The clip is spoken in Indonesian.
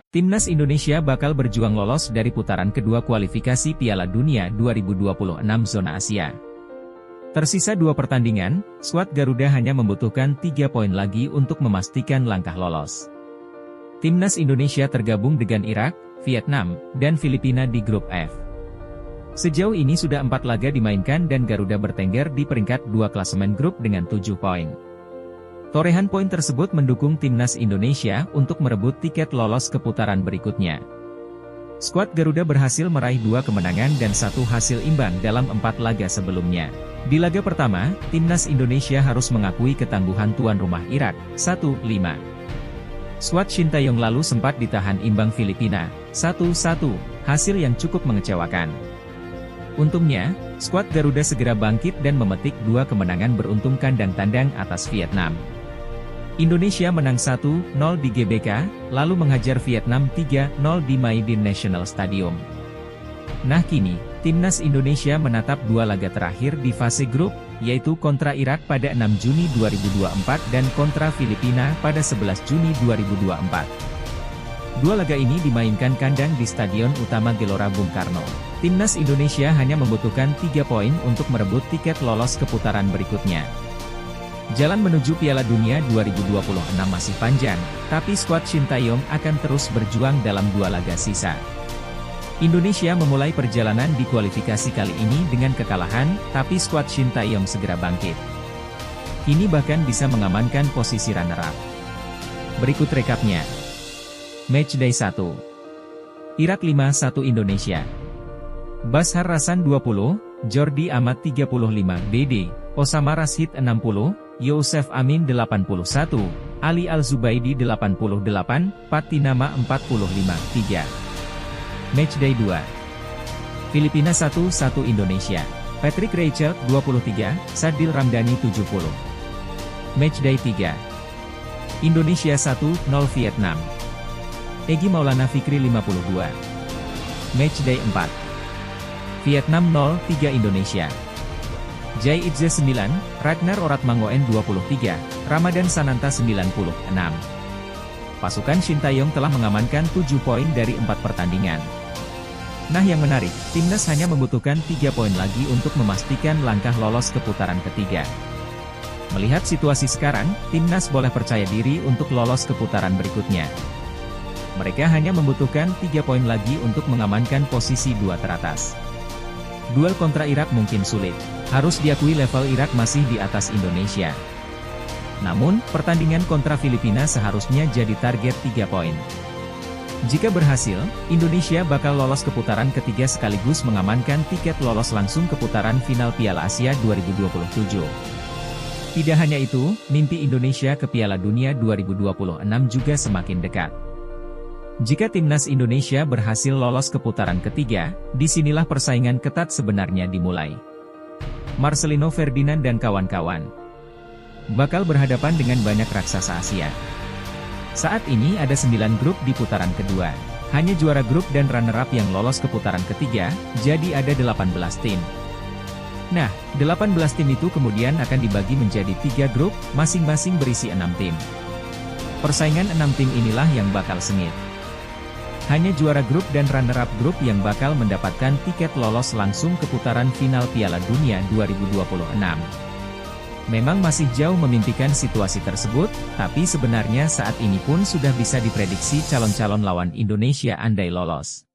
Timnas Indonesia bakal berjuang lolos dari putaran kedua kualifikasi Piala Dunia 2026 zona Asia. Tersisa 2 pertandingan, skuad Garuda hanya membutuhkan 3 poin lagi untuk memastikan langkah lolos. Timnas Indonesia tergabung dengan Irak, Vietnam, dan Filipina di grup F. Sejauh ini sudah 4 laga dimainkan dan Garuda bertengger di peringkat 2 klasemen grup dengan 7 poin. Torehan poin tersebut mendukung Timnas Indonesia untuk merebut tiket lolos ke putaran berikutnya. Skuad Garuda berhasil meraih 2 kemenangan dan 1 hasil imbang dalam 4 laga sebelumnya. Di laga pertama, Timnas Indonesia harus mengakui ketangguhan tuan rumah Irak, 1-5. Skuad Sintayong lalu sempat ditahan imbang Filipina, 1-1, hasil yang cukup mengecewakan. Untungnya, skuad Garuda segera bangkit dan memetik 2 kemenangan beruntun kandang tandang atas Vietnam. Indonesia menang 1-0 di GBK, lalu menghajar Vietnam 3-0 di Maidin National Stadium. Nah kini, Timnas Indonesia menatap 2 laga terakhir di fase grup, yaitu kontra Irak pada 6 Juni 2024 dan kontra Filipina pada 11 Juni 2024. 2 laga ini dimainkan kandang di Stadion Utama Gelora Bung Karno. Timnas Indonesia hanya membutuhkan 3 poin untuk merebut tiket lolos ke putaran berikutnya. Jalan menuju Piala Dunia 2026 masih panjang, tapi skuad Sintayong akan terus berjuang dalam 2 laga sisa. Indonesia memulai perjalanan di kualifikasi kali ini dengan kekalahan, tapi skuad Sintayong segera bangkit. Kini bahkan bisa mengamankan posisi runner-up. Berikut rekapnya. Matchday 1. Irak 5-1 Indonesia. Bashar Rasan 20, Jordi Amat 35 BD, Osama Rashid 60, Youssef Amin 81, Ali Al-Zubaidi 88, Patinama 45, 3. Matchday 2. Filipina 1-1 Indonesia. Patrick Reichelt 23, Sadil Ramdhani 70. Matchday 3. Indonesia 1-0 Vietnam. Egy Maulana Fikri 52. Matchday 4. Vietnam 0-3 Indonesia. Jai Itze 9, Ragnar Oratmangoen 23, Ramadan Sananta 96. Pasukan Sintayong telah mengamankan 7 poin dari 4 pertandingan. Nah yang menarik, Timnas hanya membutuhkan 3 poin lagi untuk memastikan langkah lolos ke putaran ketiga. Melihat situasi sekarang, Timnas boleh percaya diri untuk lolos ke putaran berikutnya. Mereka hanya membutuhkan 3 poin lagi untuk mengamankan posisi 2 teratas. Duel kontra Irak mungkin sulit. Harus diakui level Irak masih di atas Indonesia. Namun, pertandingan kontra Filipina seharusnya jadi target 3 poin. Jika berhasil, Indonesia bakal lolos ke putaran ketiga sekaligus mengamankan tiket lolos langsung ke putaran final Piala Asia 2027. Tidak hanya itu, mimpi Indonesia ke Piala Dunia 2026 juga semakin dekat. Jika Timnas Indonesia berhasil lolos ke putaran ketiga, disinilah persaingan ketat sebenarnya dimulai. Marcelino Ferdinand dan kawan-kawan bakal berhadapan dengan banyak raksasa Asia. Saat ini ada 9 grup di putaran kedua. Hanya juara grup dan runner-up yang lolos ke putaran ketiga, jadi ada 18 tim. Nah, 18 tim itu kemudian akan dibagi menjadi 3 grup, masing-masing berisi 6 tim. Persaingan 6 tim inilah yang bakal sengit. Hanya juara grup dan runner-up grup yang bakal mendapatkan tiket lolos langsung ke putaran final Piala Dunia 2026. Memang masih jauh memimpikan situasi tersebut, tapi sebenarnya saat ini pun sudah bisa diprediksi calon-calon lawan Indonesia andai lolos.